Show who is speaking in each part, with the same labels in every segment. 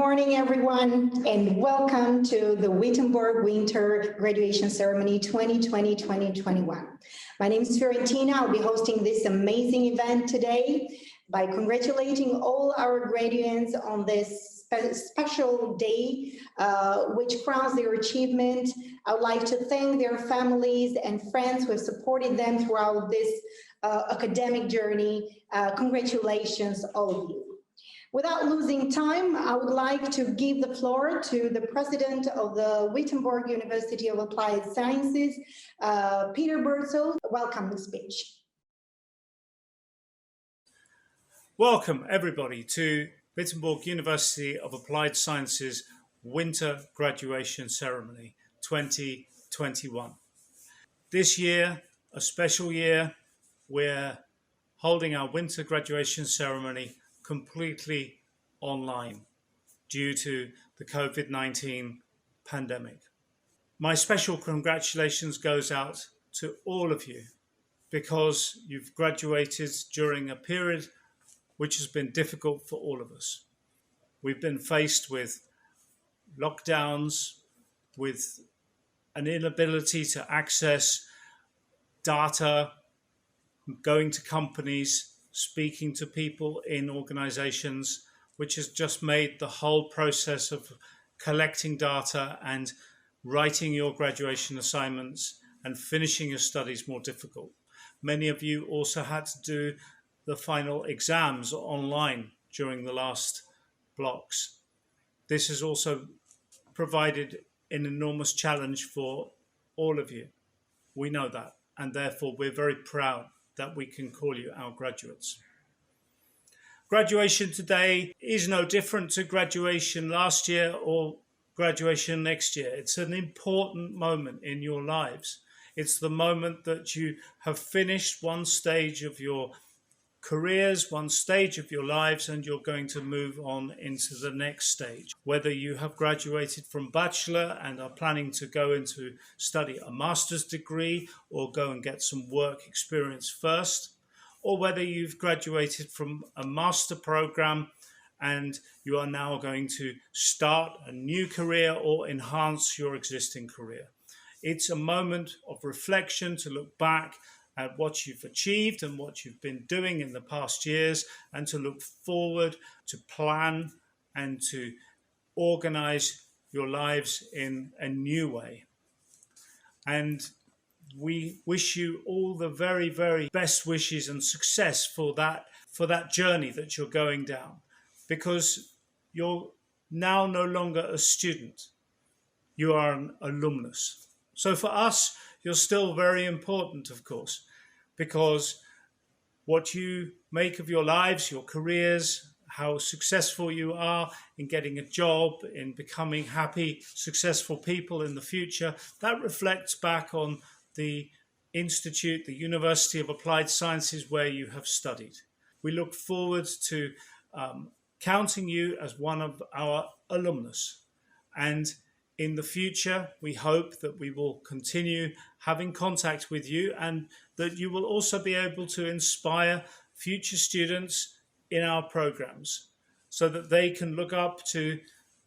Speaker 1: morning, everyone, and welcome to the Wittenborg Winter Graduation Ceremony 2020-2021. My name is Fiorentina. I'll be hosting this amazing event today by congratulating all our graduates on this special day, which crowns their achievement. I would like to thank their families and friends who have supported them throughout this academic journey. Congratulations, all of you. Without losing time, I would like to give the floor to the president of the Wittenborg University of Applied Sciences, Peter Bertzel. Welcome to speech.
Speaker 2: Welcome, everybody, to Wittenborg University of Applied Sciences Winter Graduation Ceremony 2021. This year, a special year, we're holding our winter graduation ceremony completely online due to the COVID-19 pandemic. My special congratulations goes out to all of you because you've graduated during a period which has been difficult for all of us. We've been faced with lockdowns, with an inability to access data, going to companies, speaking to people in organizations, which has just made the whole process of collecting data and writing your graduation assignments and finishing your studies more difficult. Many of you also had to do the final exams online during the last blocks. This has also provided an enormous challenge for all of you. We know that, and therefore we're very proud that we can call you our graduates. Graduation today is no different to graduation last year or graduation next year. It's an important moment in your lives. It's the moment that you have finished one stage of your careers, one stage of your lives, and you're going to move on into the next stage. Whether you have graduated from bachelor and are planning to go into study a master's degree or go and get some work experience first, or whether you've graduated from a master program and you are now going to start a new career or enhance your existing career. It's a moment of reflection to look back at what you've achieved and what you've been doing in the past years, and to look forward, to plan and to organize your lives in a new way. And we wish you all the very, very best wishes and success for that journey that you're going down, because you're now no longer a student, you are an alumnus. So for us, you're still very important, of course, because what you make of your lives, your careers, how successful you are in getting a job, in becoming happy, successful people in the future, that reflects back on the institute, the University of Applied Sciences where you have studied. We look forward to counting you as one of our alumnus. And in the future, we hope that we will continue having contact with you and that you will also be able to inspire future students in our programs so that they can look up to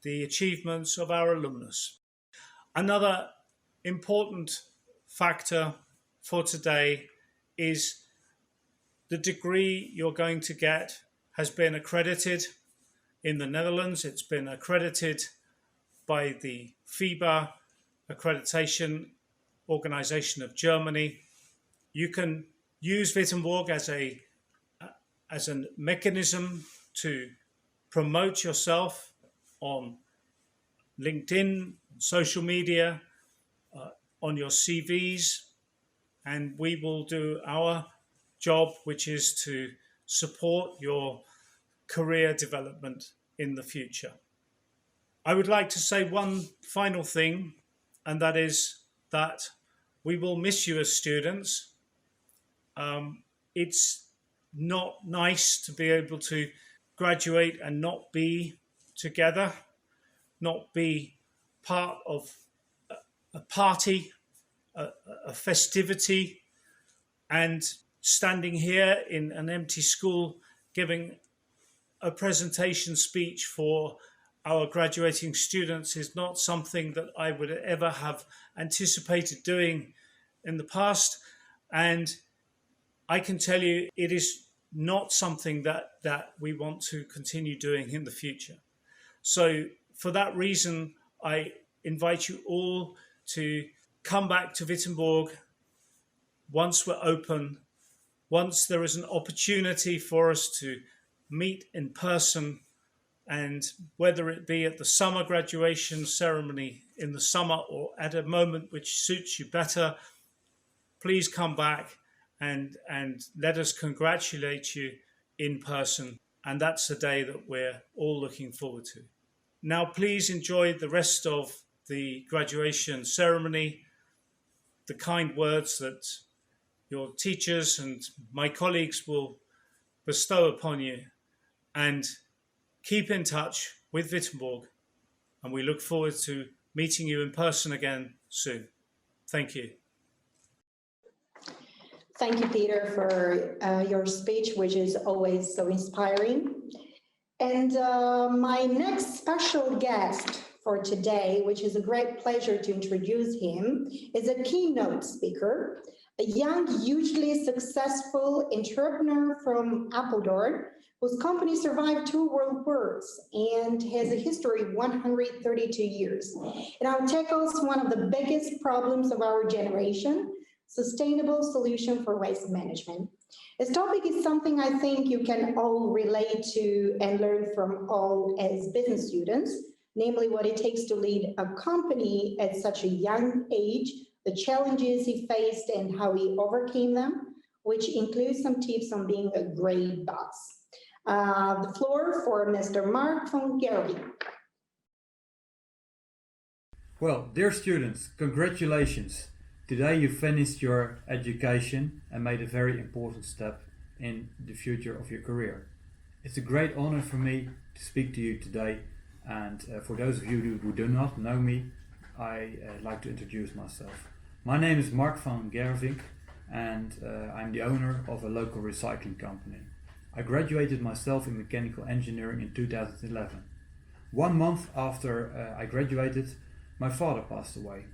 Speaker 2: the achievements of our alumnus. Another important factor for today is the degree you're going to get has been accredited in the Netherlands. It's been accredited by the FIBA accreditation organization of Germany. You can use Wittenborg as a mechanism to promote yourself on LinkedIn, social media, on your CVs, and we will do our job, which is to support your career development in the future. I would like to say one final thing, and that is that we will miss you as students. It's not nice to be able to graduate and not be together, not be part of a party, a festivity, and standing here in an empty school giving a presentation speech for our graduating students is not something that I would ever have anticipated doing in the past. And I can tell you it is not something that we want to continue doing in the future. So for that reason, I invite you all to come back to Wittenborg once we're open, once there is an opportunity for us to meet in person, and whether it be at the summer graduation ceremony in the summer or at a moment which suits you better, please come back and let us congratulate you in person. And that's a day that we're all looking forward to. Now, please enjoy the rest of the graduation ceremony, the kind words that your teachers and my colleagues will bestow upon you, and keep in touch with Wittenborg. And we look forward to meeting you in person again soon. Thank you.
Speaker 1: Thank you, Peter, for your speech, which is always so inspiring. And my next special guest for today, which is a great pleasure to introduce him, is a keynote speaker, a young, hugely successful entrepreneur from Apeldoorn, whose company survived 2 world wars and has a history of 132 years. It now tackles one of the biggest problems of our generation: sustainable solution for waste management. This topic is something I think you can all relate to and learn from all as business students, namely what it takes to lead a company at such a young age, the challenges he faced and how he overcame them, which includes some tips on being a great boss. The floor for Mr. Marc van Gerrevink.
Speaker 3: Well, dear students, congratulations. Today you finished your education and made a very important step in the future of your career. It's a great honor for me to speak to you today, and for those of you who do not know me, I'd like to introduce myself. My name is Marc van Gerrevink, and I'm the owner of a local recycling company. I graduated myself in mechanical engineering in 2011. 1 month after I graduated, my father passed away.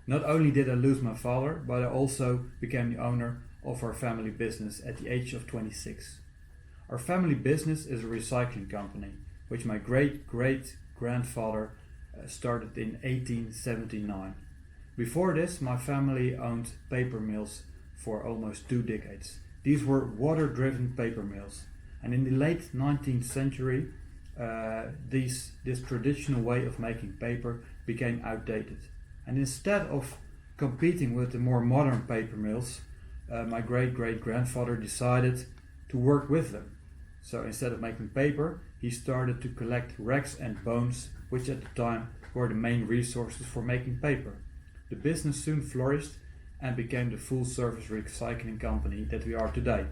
Speaker 3: Not only did I lose my father, but I also became the owner of our family business at the age of 26. Our family business is a recycling company, which my great-great-grandfather started in 1879. Before this, my family owned paper mills for almost 2 decades. These were water-driven paper mills, and in the late 19th century, this traditional way of making paper became outdated. And instead of competing with the more modern paper mills, my great-great-grandfather decided to work with them. So instead of making paper, he started to collect rags and bones, which at the time were the main resources for making paper. The business soon flourished and became the full-service recycling company that we are today.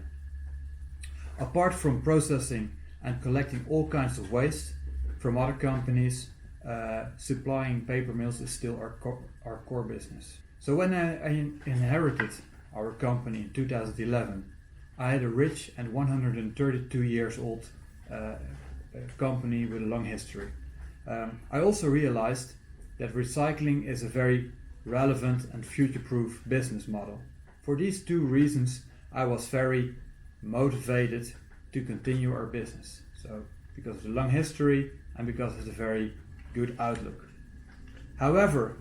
Speaker 3: Apart from processing and collecting all kinds of waste from other companies, supplying paper mills is still our core business. So when I inherited our company in 2011, I had a rich and 132 years old company with a long history. I also realized that recycling is a very relevant and future-proof business model. For these 2 reasons, I was very motivated to continue our business. So because of the long history and because of the very good outlook. However,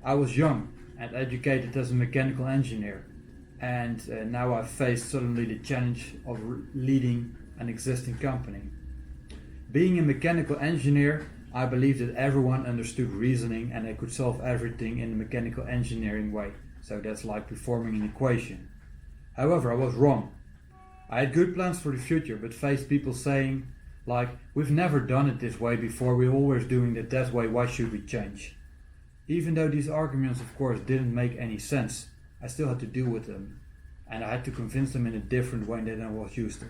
Speaker 3: I was young and educated as a mechanical engineer, and now I faced suddenly the challenge of leading an existing company. Being a mechanical engineer, I believed that everyone understood reasoning and they could solve everything in the mechanical engineering way. So that's like performing an equation. However, I was wrong. I had good plans for the future, but faced people saying, like, we've never done it this way before, we're always doing it that way, why should we change? Even though these arguments of course didn't make any sense, I still had to deal with them. And I had to convince them in a different way than I was used to.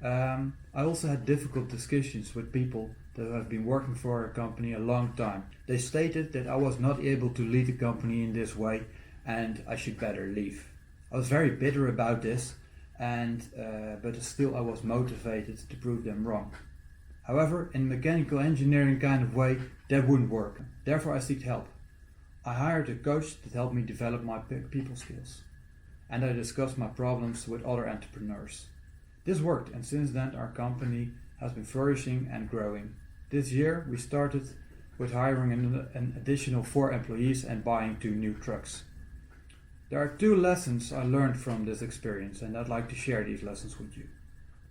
Speaker 3: I also had difficult discussions with people that have been working for our company a long time. They stated that I was not able to lead the company in this way and I should better leave. I was very bitter about this, but still I was motivated to prove them wrong. However, in a mechanical engineering kind of way, that wouldn't work. Therefore, I seek help. I hired a coach that helped me develop my people skills, and I discussed my problems with other entrepreneurs. This worked, and since then our company has been flourishing and growing. This year we started with hiring an additional 4 employees and buying 2 new trucks. There are 2 lessons I learned from this experience, and I'd like to share these lessons with you.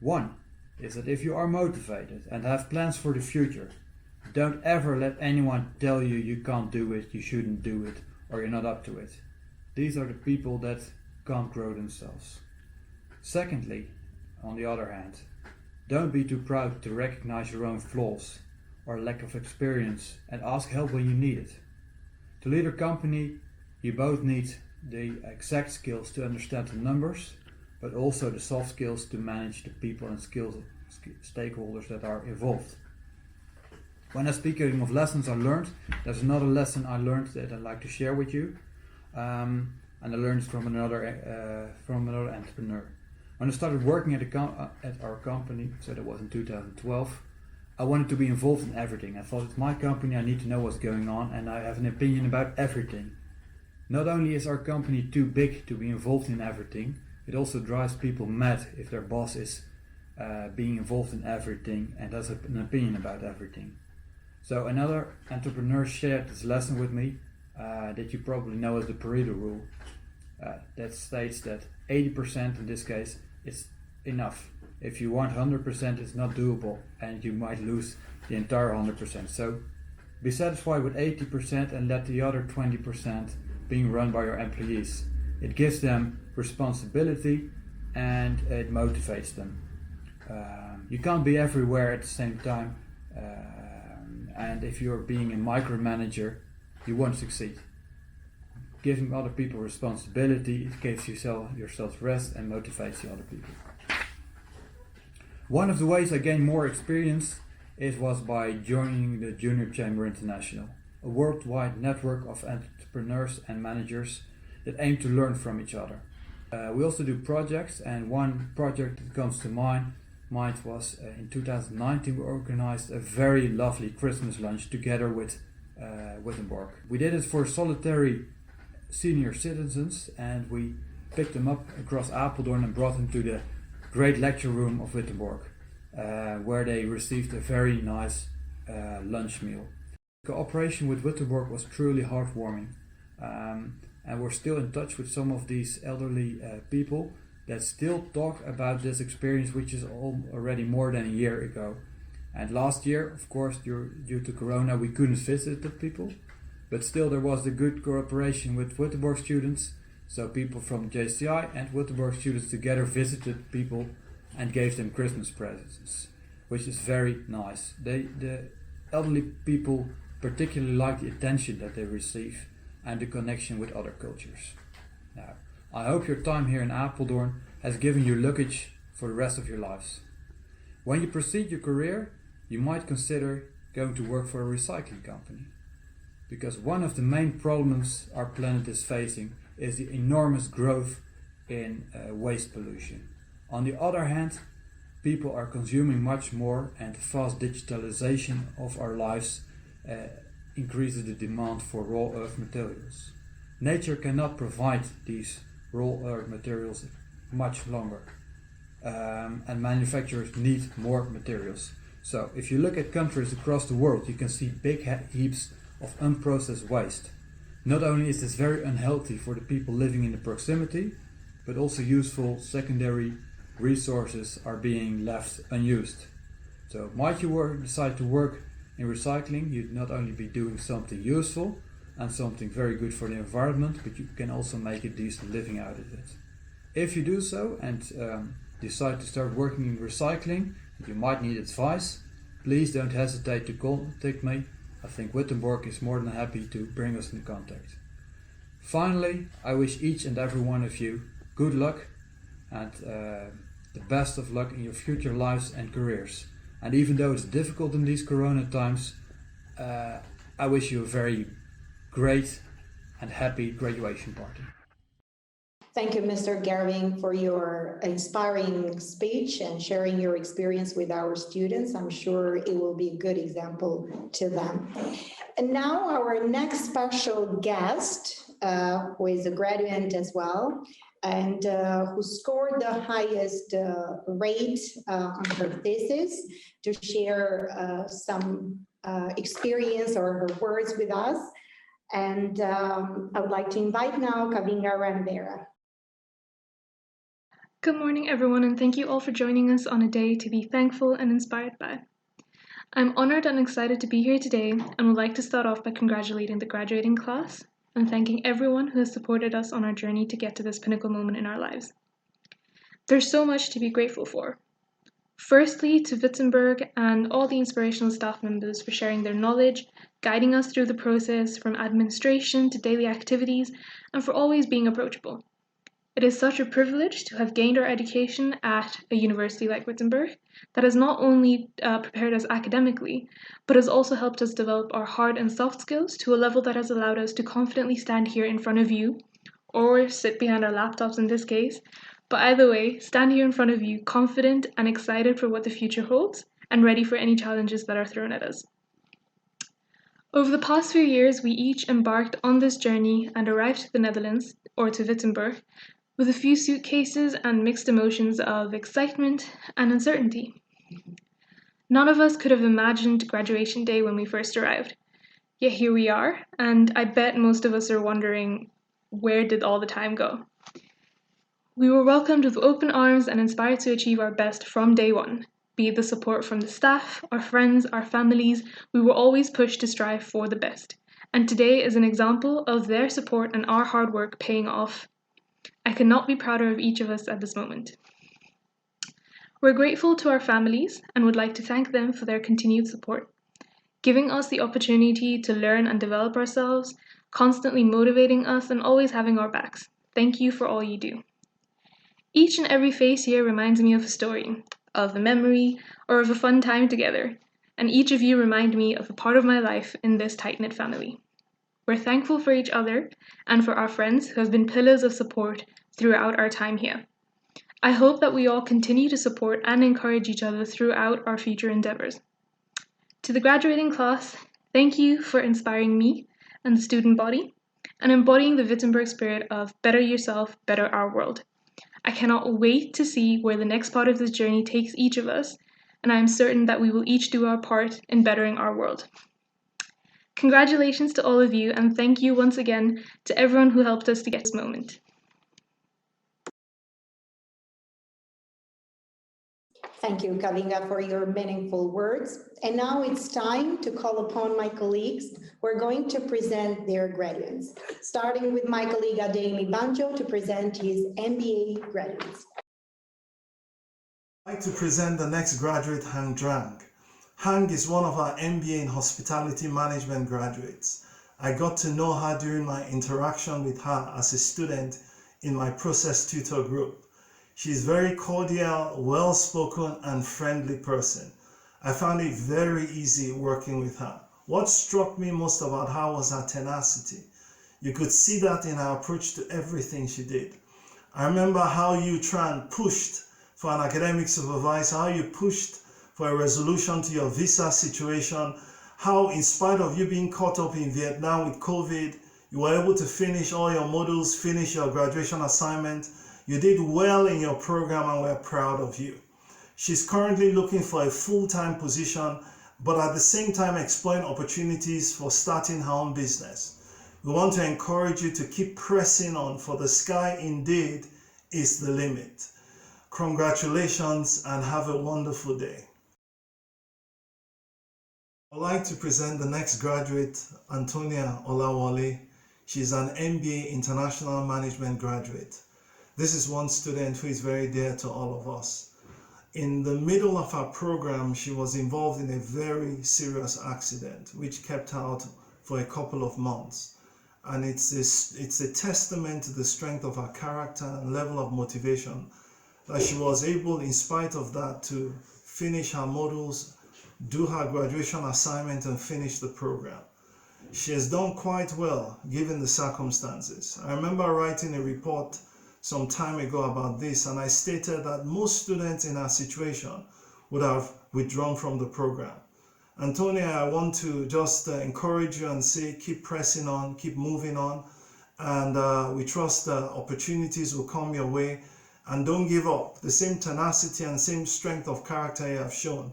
Speaker 3: One is that if you are motivated and have plans for the future, don't ever let anyone tell you you can't do it, you shouldn't do it, or you're not up to it. These are the people that can't grow themselves. Secondly, on the other hand, don't be too proud to recognize your own flaws or lack of experience and ask help when you need it. To lead a company, you both need the exact skills to understand the numbers, but also the soft skills to manage the people and stakeholders that are involved. When I'm speaking of lessons I learned, there's another lesson I learned that I'd like to share with you, and I learned it from another entrepreneur. When I started working at our company, so that was in 2012, I wanted to be involved in everything. I thought it's my company, I need to know what's going on, and I have an opinion about everything. Not only is our company too big to be involved in everything, it also drives people mad if their boss is being involved in everything and has an opinion about everything. So another entrepreneur shared this lesson with me that you probably know as the Pareto rule. That states that 80% in this case is enough. If you want 100%, it's not doable and you might lose the entire 100%. So be satisfied with 80% and let the other 20% being run by your employees. It gives them responsibility and it motivates them. You can't be everywhere at the same time, and if you're being a micromanager, you won't succeed. Giving other people responsibility, it gives yourself rest and motivates the other people. One of the ways I gained more experience was by joining the Junior Chamber International, a worldwide network of entrepreneurs and managers that aim to learn from each other. We also do projects, and one project that comes to mind was in 2019 we organized a very lovely Christmas lunch together with Wittenborg. We did it for solitary senior citizens, and we picked them up across Apeldoorn and brought them to the great lecture room of Wittenborg, where they received a very nice lunch meal. Cooperation with Wittenborg was truly heartwarming, and we're still in touch with some of these elderly people that still talk about this experience, which is already more than a year ago. And last year, of course, due to Corona, we couldn't visit the people, but still there was the good cooperation with Wittenborg students. So people from JCI and Wittenborg students together visited people and gave them Christmas presents, which is very nice. The elderly people particularly like the attention that they receive and the connection with other cultures. Now, I hope your time here in Apeldoorn has given you luggage for the rest of your lives. When you proceed your career, you might consider going to work for a recycling company, because one of the main problems our planet is facing is the enormous growth in waste pollution. On the other hand, people are consuming much more, and the fast digitalization of our lives increases the demand for raw earth materials. Nature cannot provide these raw earth materials much longer, and manufacturers need more materials. So if you look at countries across the world, you can see big heaps of unprocessed waste. Not only is this very unhealthy for the people living in the proximity, but also useful secondary resources are being left unused. So might you decide to work in recycling, you'd not only be doing something useful and something very good for the environment, but you can also make a decent living out of it. If you do so and decide to start working in recycling, you might need advice, please don't hesitate to contact me. I think Wittenborg is more than happy to bring us in contact. Finally, I wish each and every one of you good luck and the best of luck in your future lives and careers. And even though it's difficult in these Corona times, I wish you a very great and happy graduation party.
Speaker 1: Thank you, Mr. Gerrevink, for your inspiring speech and sharing your experience with our students. I'm sure it will be a good example to them. And now our next special guest, who is a graduate as well, and who scored the highest rate on her thesis, to share some experience or her words with us. And I would like to invite now Kavinga Ranvera.
Speaker 4: Good morning, everyone, and thank you all for joining us on a day to be thankful and inspired by. I'm honored and excited to be here today and would like to start off by congratulating the graduating class and thanking everyone who has supported us on our journey to get to this pinnacle moment in our lives. There's so much to be grateful for. Firstly, to Wittenborg and all the inspirational staff members for sharing their knowledge, guiding us through the process from administration to daily activities, and for always being approachable. It is such a privilege to have gained our education at a university like Wittenborg that has not only prepared us academically, but has also helped us develop our hard and soft skills to a level that has allowed us to confidently stand here in front of you, or sit behind our laptops in this case, but either way, stand here in front of you confident and excited for what the future holds and ready for any challenges that are thrown at us. Over the past few years, we each embarked on this journey and arrived to the Netherlands, or to Wittenborg, with a few suitcases and mixed emotions of excitement and uncertainty. None of us could have imagined graduation day when we first arrived. Yet here we are, and I bet most of us are wondering, where did all the time go? We were welcomed with open arms and inspired to achieve our best from day one. Be it the support from the staff, our friends, our families, we were always pushed to strive for the best. And today is an example of their support and our hard work paying off. I could not be prouder of each of us at this moment. We're grateful to our families and would like to thank them for their continued support, giving us the opportunity to learn and develop ourselves, constantly motivating us and always having our backs. Thank you for all you do. Each and every face here reminds me of a story, of a memory, or of a fun time together, and each of you remind me of a part of my life in this tight-knit family. We're thankful for each other and for our friends who have been pillars of support throughout our time here. I hope that we all continue to support and encourage each other throughout our future endeavors. To the graduating class, thank you for inspiring me and the student body and embodying the Wittenborg spirit of better yourself, better our world. I cannot wait to see where the next part of this journey takes each of us, and I am certain that we will each do our part in bettering our world. Congratulations to all of you, and thank you once again to everyone who helped us to get this moment.
Speaker 1: Thank you, Kavinga, for your meaningful words. And now it's time to call upon my colleagues who are going to present their graduates, starting with my colleague Ademi Banjo to present his MBA graduates.
Speaker 5: I'd like to present the next graduate, Hang Drang. Hang is one of our MBA in Hospitality Management graduates. I got to know her during my interaction with her as a student in my process tutor group. She's very cordial, well-spoken, and friendly person. I found it very easy working with her. What struck me most about her was her tenacity. You could see that in her approach to everything she did. I remember how you pushed for an academic supervisor, how you pushed for a resolution to your visa situation, how in spite of you being caught up in Vietnam with COVID, you were able to finish all your modules, finish your graduation assignment. You did well in your program and we're proud of you. She's currently looking for a full-time position, but at the same time exploring opportunities for starting her own business. We want to encourage you to keep pressing on, for the sky indeed is the limit. Congratulations and have a wonderful day. I'd like to present the next graduate, Antonia Olawale. She's an MBA International Management graduate. This is one student who is very dear to all of us. In the middle of her program, she was involved in a very serious accident, which kept her out for a couple of months. And it's a testament to the strength of her character and level of motivation that she was able, in spite of that, to finish her modules, do her graduation assignment, and finish the program. She has done quite well given the circumstances. I remember writing a report some time ago about this, and I stated that most students in our situation would have withdrawn from the program. Antonia, I want to just encourage you and say keep pressing on, keep moving on, and we trust opportunities will come your way, and don't give up. The same tenacity and same strength of character you have shown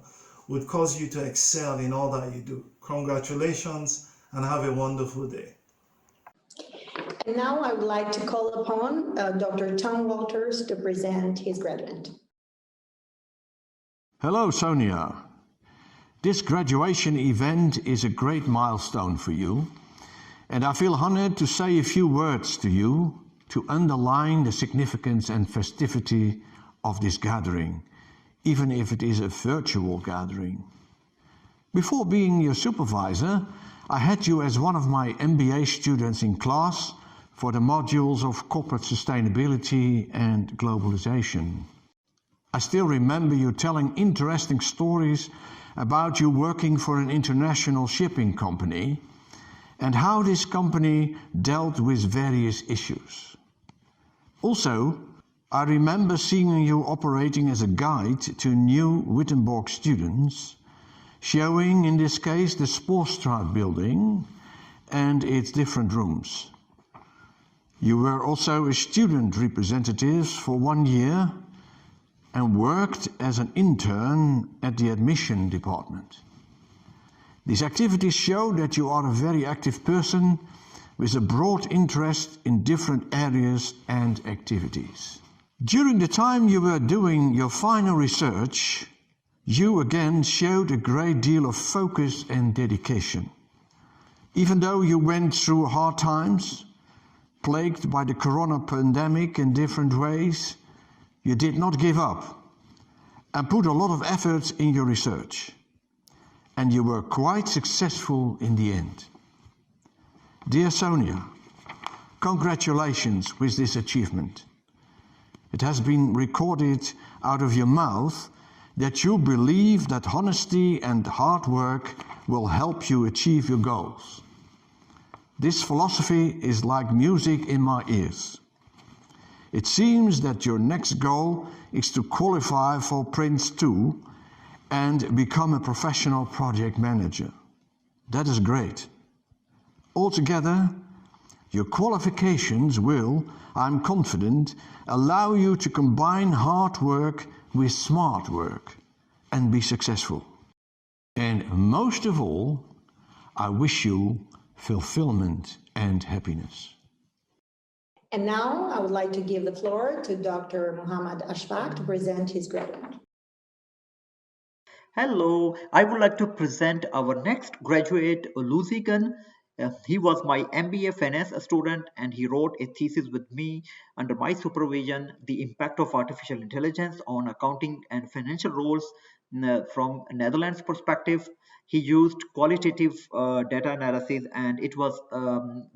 Speaker 5: would cause you to excel in all that you do. Congratulations and have a wonderful day.
Speaker 1: And now I would like to call upon Dr. Tom Walters to present his graduate.
Speaker 6: Hello, Sonia. This graduation event is a great milestone for you, and I feel honored to say a few words to you to underline the significance and festivity of this gathering, even if it is a virtual gathering. Before being your supervisor, I had you as one of my MBA students in class for the modules of corporate sustainability and globalization. I still remember you telling interesting stories about you working for an international shipping company and how this company dealt with various issues. Also, I remember seeing you operating as a guide to new Wittenborg students, showing in this case the Spoorstraat building and its different rooms. You were also a student representative for 1 year and worked as an intern at the admission department. These activities show that you are a very active person with a broad interest in different areas and activities. During the time you were doing your final research, you again showed a great deal of focus and dedication. Even though you went through hard times, plagued by the corona pandemic in different ways, you did not give up and put a lot of effort in your research. And you were quite successful in the end. Dear Sonia, congratulations with this achievement. It has been recorded out of your mouth that you believe that honesty and hard work will help you achieve your goals. This philosophy is like music in my ears. It seems that your next goal is to qualify for Prince 2 and become a professional project manager. That is great. Altogether, your qualifications will, I'm confident, allow you to combine hard work with smart work and be successful. And most of all, I wish you fulfillment and happiness.
Speaker 1: And now I would like to give the floor to Dr. Muhammad Ashfaq to present his graduate.
Speaker 7: Hello, I would like to present our next graduate, Luzigan. He was my MBA finance student and he wrote a thesis with me under my supervision, the impact of artificial intelligence on accounting and financial roles from Netherlands perspective. He used qualitative data analysis and it was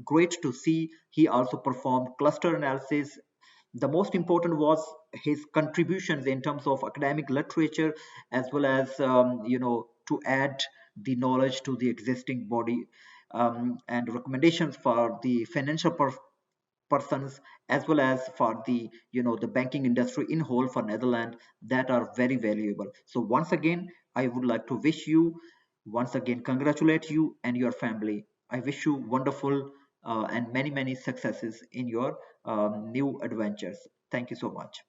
Speaker 7: great to see. He also performed cluster analysis. The most important was his contributions in terms of academic literature as well as to add the knowledge to the existing body and recommendations for the financial persons as well as for the the banking industry in whole for Netherlands that are very valuable. So once again I would like to wish you once again congratulate you and your family. I wish you wonderful and many successes in your new adventures. Thank you so much.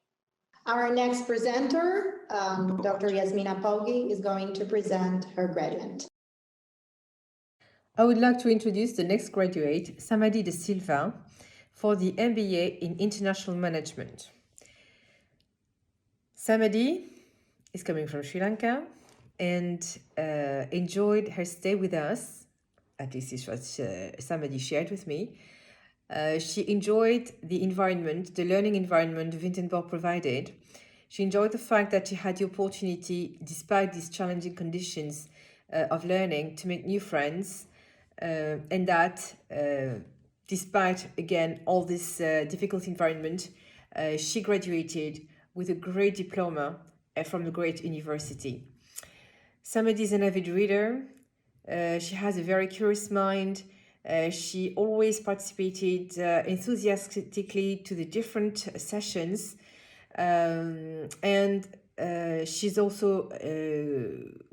Speaker 1: Our next presenter, Dr. Yasmina Paugi, is going to present her graduate.
Speaker 8: I would like to introduce the next graduate, Samadi De Silva, for the MBA in International Management. Samadi is coming from Sri Lanka and enjoyed her stay with us. At least it's what Samadi shared with me. She enjoyed the environment, the learning environment Wittenborg provided. She enjoyed the fact that she had the opportunity, despite these challenging conditions of learning, to make new friends, and that despite, again, all this difficult environment, she graduated with a great diploma from a great university. Samadi is an avid reader. She has a very curious mind. She always participated enthusiastically to the different sessions, and she's also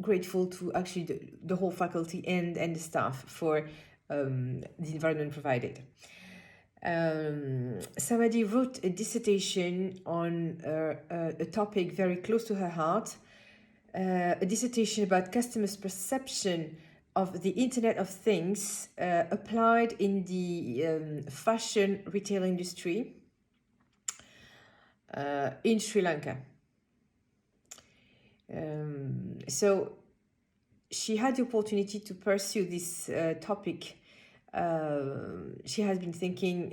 Speaker 8: grateful to actually the whole faculty and the staff for the environment provided. Samadhi wrote a dissertation on a topic very close to her heart, a dissertation about customers' perception of the Internet of Things applied in the fashion retail industry in Sri Lanka. So she had the opportunity to pursue this topic. She has been thinking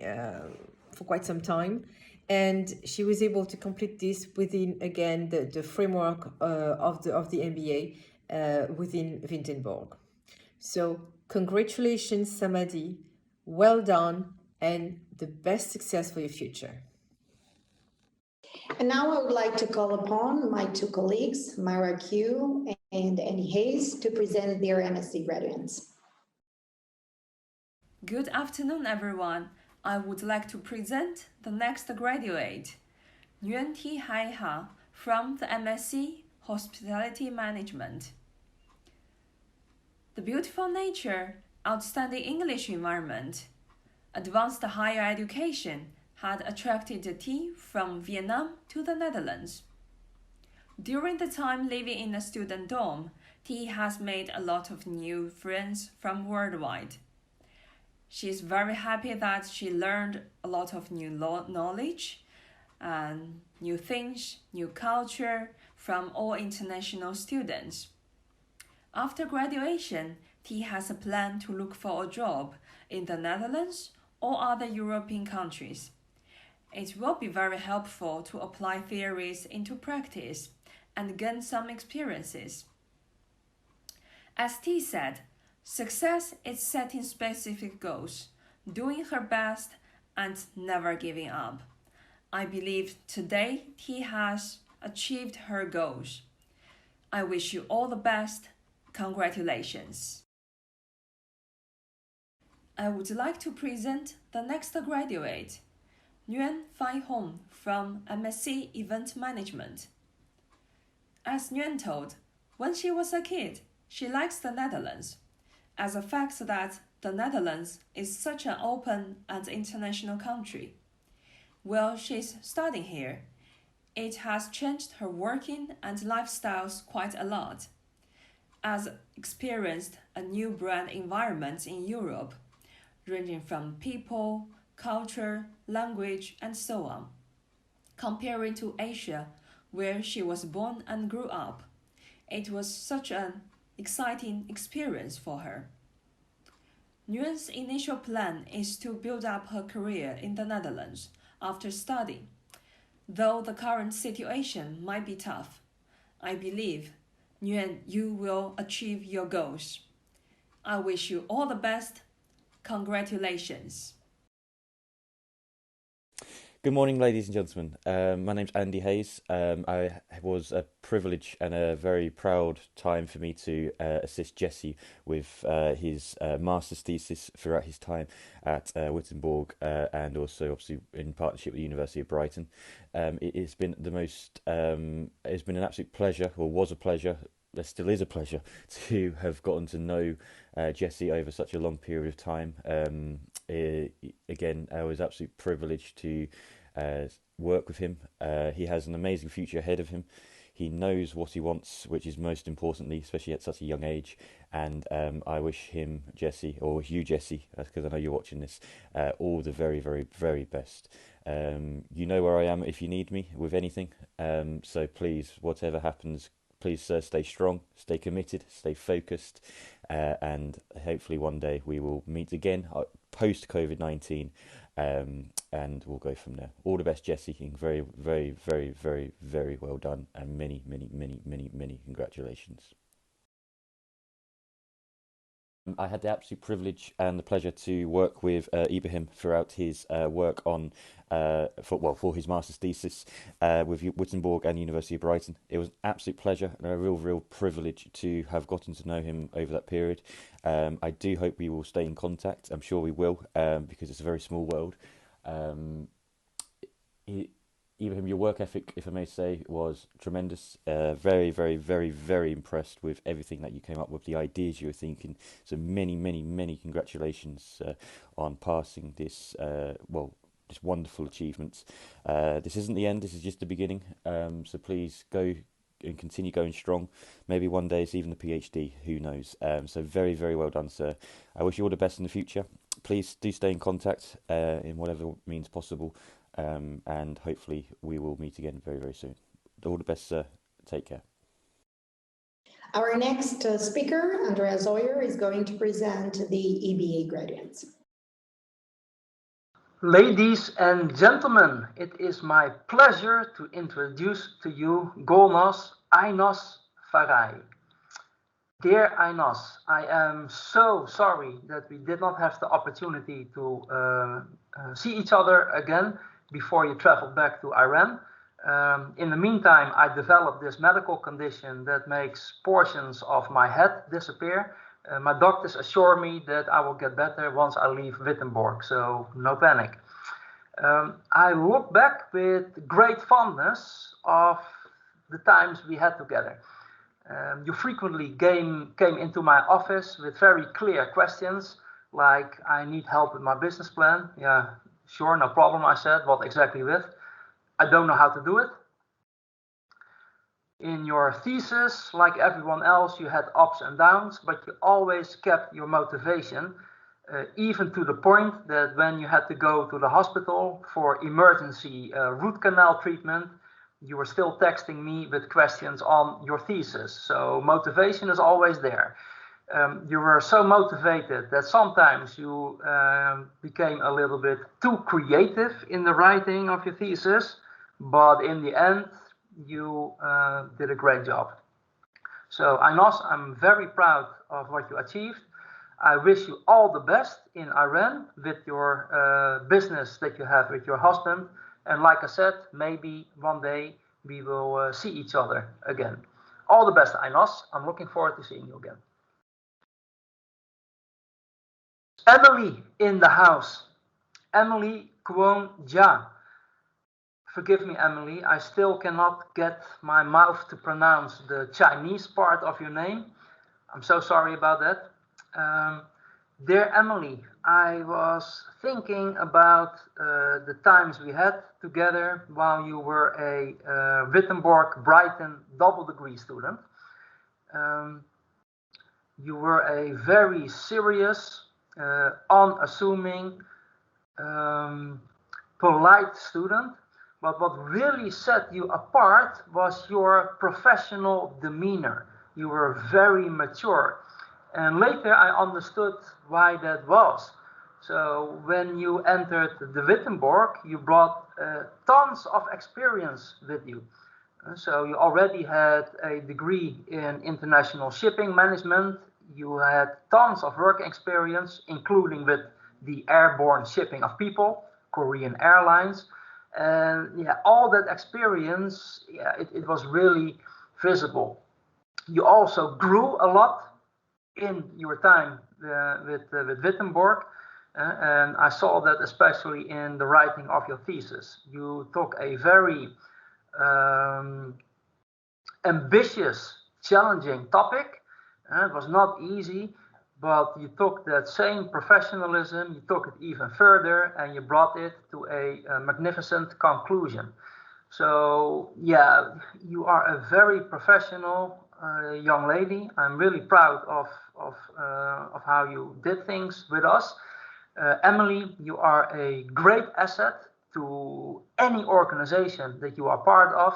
Speaker 8: for quite some time, and she was able to complete this within, again, the framework of the MBA within Wittenborg. So congratulations, Samadhi, well done, and the best success for your future.
Speaker 1: And now I would like to call upon my two colleagues, Myra Q and Annie Hayes, to present their MSc graduates.
Speaker 9: Good afternoon, everyone. I would like to present the next graduate, Nguyen Thi Hai Ha, from the MSc Hospitality Management. The beautiful nature, outstanding English environment, advanced higher education had attracted Thi from Vietnam to the Netherlands. During the time living in a student dorm, Thi has made a lot of new friends from worldwide. She is very happy that she learned a lot of new knowledge and new things, new culture from all international students. After graduation, Thi has a plan to look for a job in the Netherlands or other European countries. It will be very helpful to apply theories into practice and gain some experiences. As Thi said, success is setting specific goals, doing her best, and never giving up. I believe today Thi has achieved her goals. I wish you all the best. Congratulations. I would like to present the next graduate, Nguyen Phan Hong from MSc Event Management. As Nguyen told, when she was a kid, she likes the Netherlands, as a fact that the Netherlands is such an open and international country. While she's studying here, it has changed her working and lifestyles quite a lot. As experienced a new brand environment in Europe, ranging from people, culture, language, and so on. Comparing to Asia, where she was born and grew up, it was such an exciting experience for her. Nguyen's initial plan is to build up her career in the Netherlands after studying. Though the current situation might be tough, I believe, Nguyen, you will achieve your goals. I wish you all the best. Congratulations.
Speaker 10: Good morning, ladies and gentlemen. My name's Andy Hayes. It was a privilege and a very proud time for me to assist Jesse with his master's thesis throughout his time at Wittenborg and also obviously in partnership with the University of Brighton. It's been it's been an absolute pleasure, or was a pleasure. There still is a pleasure to have gotten to know Jesse over such a long period of time. Again, I was absolutely privileged to work with him. He has an amazing future ahead of him. He knows what he wants, which is most importantly, especially at such a young age. And I wish him, Jesse, or you, Jesse, because I know you're watching this, all the very, very, very best. You know where I am if you need me with anything. So please, whatever happens, please stay strong, stay committed, stay focused, and hopefully one day we will meet again post COVID-19, and we'll go from there. All the best, Jesse. Very, very, very, very, very well done, and many, many, many, many, many congratulations. I had the absolute privilege and the pleasure to work with Ibrahim throughout his work on for his master's thesis with Wittenborg and University of Brighton. It was an absolute pleasure and a real privilege to have gotten to know him over that period. I do hope we will stay in contact. I'm sure we will, because it's a very small world. Ibrahim, your work ethic, if I may say, was tremendous. Very impressed with everything that you came up with, the ideas you were thinking. So many congratulations on passing this, this wonderful achievements. This isn't the end, this is just the beginning. So please go and continue going strong. Maybe one day it's even the PhD, who knows. So very well done, sir. I wish you all the best in the future. Please do stay in contact in whatever means possible. And hopefully we will meet again very soon. All the best, sir. Take care.
Speaker 1: Our next speaker, Andrea Zoyer, is going to present the EBA graduates.
Speaker 11: Ladies and gentlemen, it is my pleasure to introduce to you Golnas Ainos Farai. Dear Ainos, I am so sorry that we did not have the opportunity to see each other again before you traveled back to Iran. In the meantime, I developed this medical condition that makes portions of my head disappear. My doctors assure me that I will get better once I leave Wittenborg, so no panic. I look back with great fondness of the times we had together. You frequently came into my office with very clear questions, like, I need help with my business plan. Yeah, sure, no problem, I said. What exactly with? I don't know how to do it. In your thesis, like everyone else, you had ups and downs, but you always kept your motivation, even to the point that when you had to go to the hospital for emergency root canal treatment, you were still texting me with questions on your thesis. So motivation is always there. You were so motivated that sometimes you became a little bit too creative in the writing of your thesis, but in the end, you did a great job. So Ainos, I'm very proud of what you achieved. I wish you all the best in Iran with your business that you have with your husband. And like I said, maybe one day we will see each other again. All the best, Ainos. I'm looking forward to seeing you again. Emily in the house. Emily Kwon Ja. Forgive me, Emily, I still cannot get my mouth to pronounce the Chinese part of your name. I'm so sorry about that. Dear Emily, I was thinking about the times we had together while you were a Wittenborg Brighton double degree student. You were a very serious, unassuming, polite student. But what really set you apart was your professional demeanor. You were very mature. And later I understood why that was. So when you entered the Wittenborg, you brought tons of experience with you. So you already had a degree in international shipping management. You had tons of work experience, including with the airborne shipping of people, Korean Airlines. And yeah, all that experience, yeah, it was really visible. You also grew a lot in your time with Wittenborg, and I saw that especially in the writing of your thesis. You took a very ambitious, challenging topic. It was not easy, but you took that same professionalism, you took it even further, and you brought it to a magnificent conclusion. So yeah, you are a very professional young lady. I'm really proud of how you did things with us. Emily, you are a great asset to any organization that you are part of.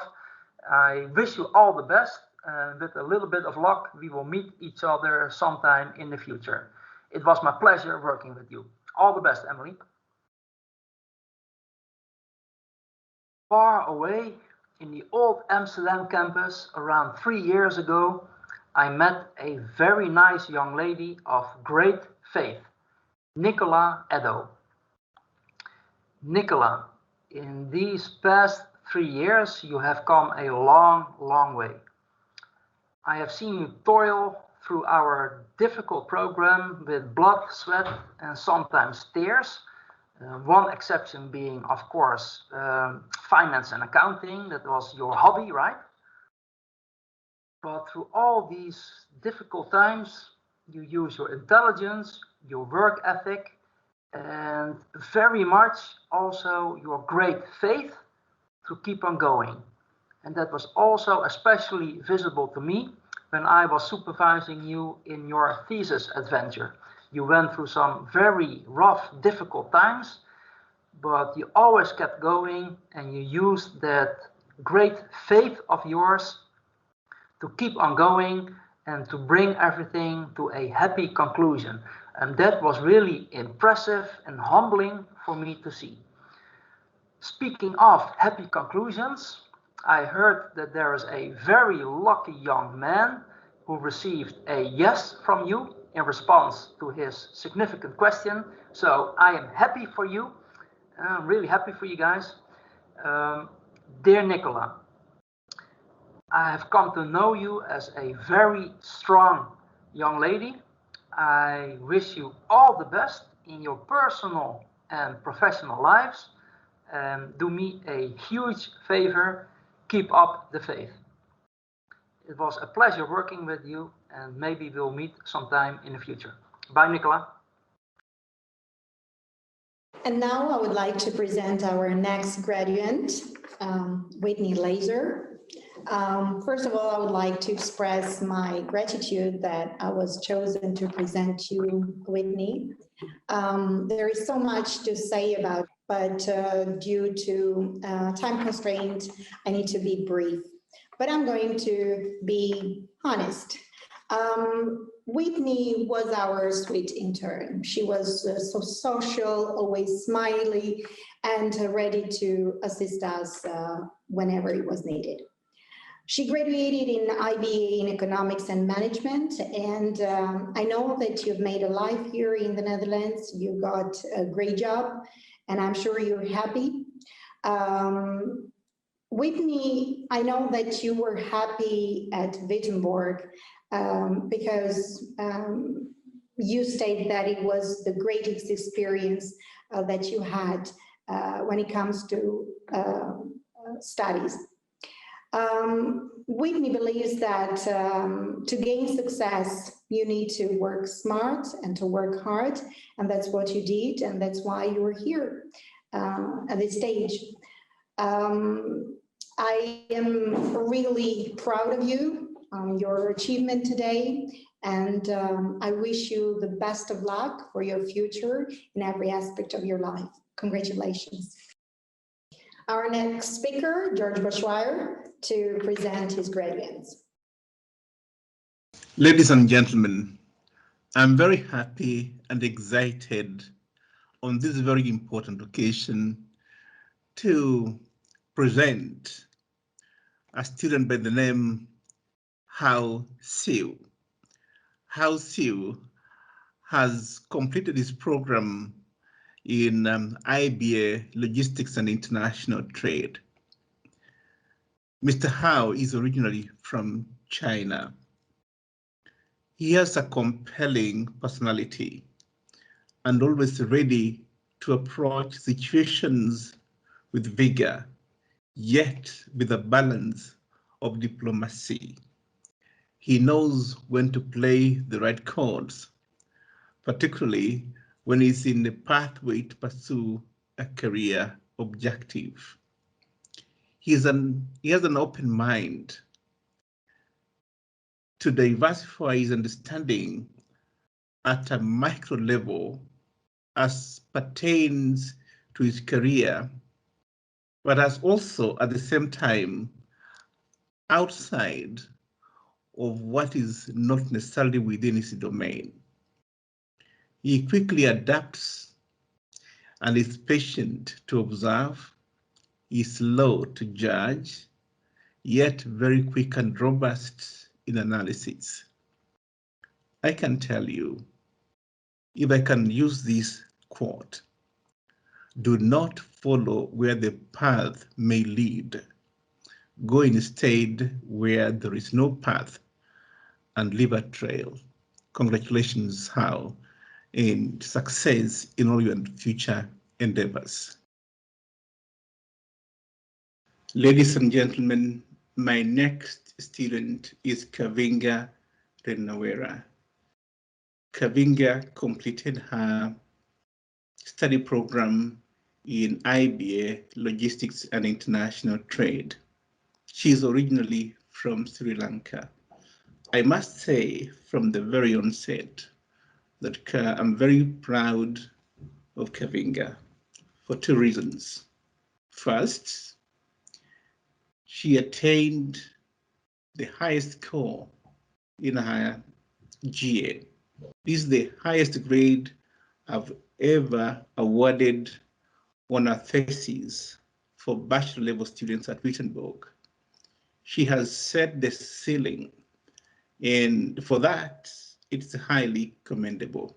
Speaker 11: I wish you all the best. With a little bit of luck, we will meet each other sometime in the future. It was my pleasure working with you. All the best, Emily. Far away in the old Amsterdam campus, around 3 years ago, I met a very nice young lady of great faith, Nicola Edo. Nicola, in these past 3 years, you have come a long, long way. I have seen you toil through our difficult program with blood, sweat, and sometimes tears. One exception being, of course, finance and accounting. That was your hobby, right? But through all these difficult times, you use your intelligence, your work ethic, and very much also your great faith to keep on going. And that was also especially visible to me when I was supervising you in your thesis adventure. You went through some very rough, difficult times, but you always kept going and you used that great faith of yours to keep on going and to bring everything to a happy conclusion. And that was really impressive and humbling for me to see. Speaking of happy conclusions, I heard that there is a very lucky young man who received a yes from you in response to his significant question. So I am happy for you. I'm really happy for you guys. Dear Nicola, I have come to know you as a very strong young lady. I wish you all the best in your personal and professional lives. Do me a huge favor, keep up the faith. It was a pleasure working with you, and maybe we'll meet sometime in the future. Bye, Nicola.
Speaker 1: And now I would like to present our next graduate, Whitney Laser. First of all, I would like to express my gratitude that I was chosen to present you, Whitney. There is so much to say about, but due to time constraints, I need to be brief. But I'm going to be honest. Whitney was our sweet intern. She was so social, always smiley, and ready to assist us whenever it was needed. She graduated in IBA in Economics and Management, and I know that you've made a life here in the Netherlands. You got a great job, and I'm sure you're happy. Whitney, I know that you were happy at Wittenborg because you stated that it was the greatest experience that you had when it comes to studies. Whitney believes that to gain success, you need to work smart and to work hard, and that's what you did, and that's why you were here at this stage. I am really proud of you, your achievement today, and I wish you the best of luck for your future in every aspect of your life. Congratulations. Our next speaker, George Bushwire, to present his graduates.
Speaker 12: Ladies and gentlemen, I'm very happy and excited on this very important occasion to present a student by the name Hao Siu. Hao Siu has completed his program in IBA Logistics and International Trade. Mr. Hao is originally from China. He has a compelling personality and always ready to approach situations with vigor, yet with a balance of diplomacy. He knows when to play the right chords, particularly when he's in the pathway to pursue a career objective. He has an open mind to diversify his understanding at a micro level as pertains to his career, but as also at the same time outside of what is not necessarily within his domain. He quickly adapts and is patient to observe. He is slow to judge, yet very quick and robust in analysis. I can tell you, if I can use this quote, do not follow where the path may lead. Go instead where there is no path and leave a trail. Congratulations, Hal, and success in all your future endeavors. Ladies and gentlemen, my next student is Kavinga Renawera. Kavinga completed her study program in IBA, Logistics and International Trade. She is originally from Sri Lanka. I must say from the very onset that I'm very proud of Kavinga for two reasons. First, she attained the highest score in her GA. This is the highest grade I've ever awarded on a thesis for bachelor level students at Wittenborg. She has set the ceiling, and for that, it's highly commendable.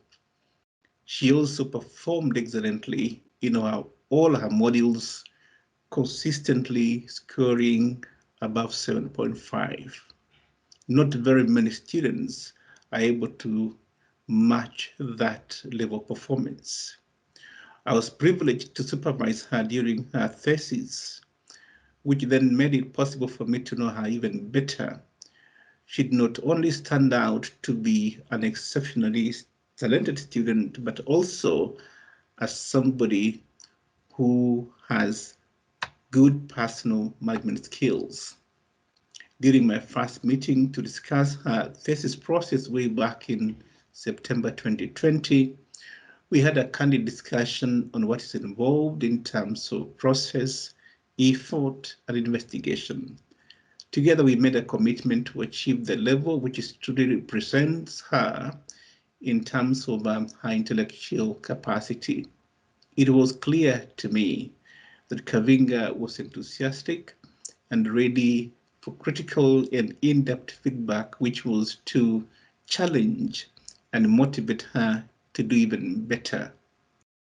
Speaker 12: She also performed excellently in all her modules, consistently scoring above 7.5. Not very many students are able to match that level of performance. I was privileged to supervise her during her thesis, which then made it possible for me to know her even better. She'd not only stand out to be an exceptionally talented student, but also as somebody who has good personal management skills. During my first meeting to discuss her thesis process way back in September 2020, we had a candid discussion on what is involved in terms of process, effort, and investigation. Together, we made a commitment to achieve the level which truly represents her in terms of her intellectual capacity. It was clear to me that Kavinga was enthusiastic and ready for critical and in-depth feedback, which was to challenge and motivate her to do even better.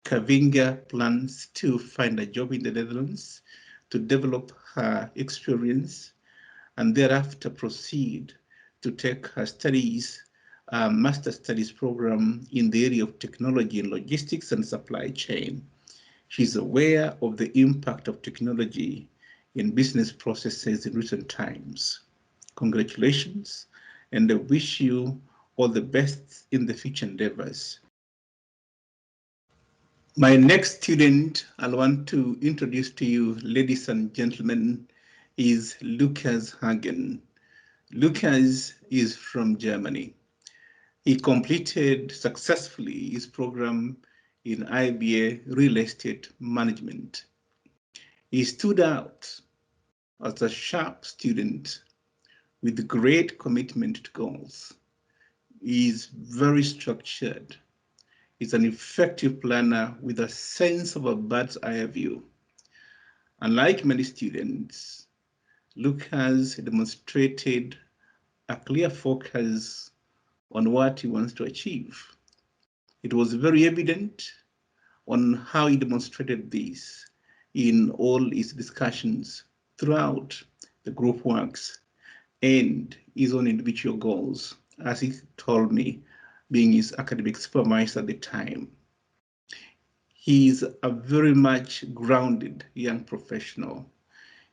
Speaker 12: Kavinga plans to find a job in the Netherlands to develop her experience and thereafter proceed to take her studies, master studies program in the area of technology and logistics and supply chain. She's aware of the impact of technology in business processes in recent times. Congratulations, and I wish you all the best in the future endeavors. My next student I want to introduce to you, ladies and gentlemen, is Lucas Hagen. Lucas is from Germany. He completed successfully his program in IBA Real Estate Management. He stood out as a sharp student with great commitment to goals. He is very structured. He's an effective planner with a sense of a bird's eye view. Unlike many students, Lucas demonstrated a clear focus on what he wants to achieve. It was very evident on how he demonstrated this in all his discussions throughout the group works and his own individual goals, as he told me, being his academic supervisor at the time. He is a very much grounded young professional.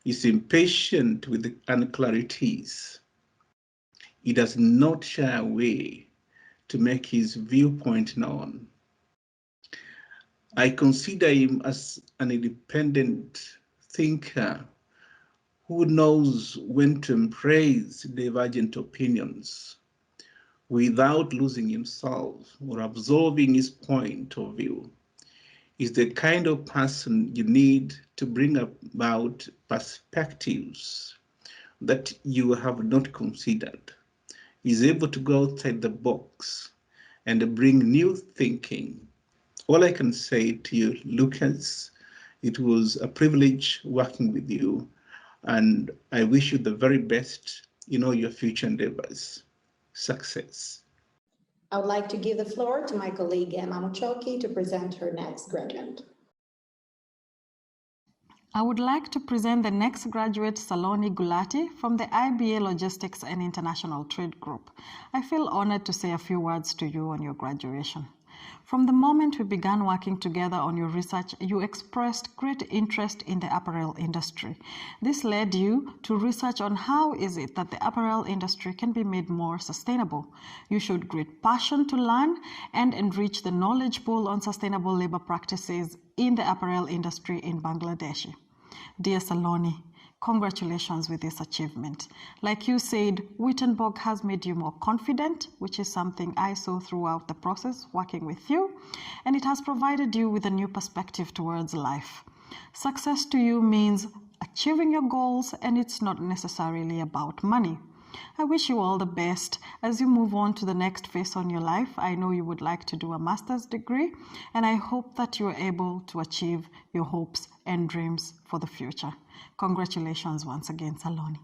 Speaker 12: He's impatient with the unclarities. He does not shy away to make his viewpoint known. I consider him as an independent thinker who knows when to embrace divergent opinions without losing himself or absorbing his point of view. Is the kind of person you need to bring about perspectives that you have not considered. Is able to go outside the box and bring new thinking. All I can say to you, Lucas, it was a privilege working with you, and I wish you the very best your future endeavors. Success.
Speaker 1: I would like to give the floor to my colleague Emma Muchoki to present her next graduate.
Speaker 13: I would like to present the next graduate, Saloni Gulati, from the IBA Logistics and International Trade Group. I feel honored to say a few words to you on your graduation. From the moment we began working together on your research, you expressed great interest in the apparel industry. This led you to research on how is it that the apparel industry can be made more sustainable. You showed great passion to learn and enrich the knowledge pool on sustainable labor practices in the apparel industry in Bangladesh. Dear Saloni, congratulations with this achievement. Like you said, Wittenborg has made you more confident, which is something I saw throughout the process working with you, and it has provided you with a new perspective towards life. Success to you means achieving your goals, and it's not necessarily about money. I wish you all the best as you move on to the next phase on your life. I know you would like to do a master's degree, and I hope that you are able to achieve your hopes and dreams for the future. Congratulations once again, Saloni.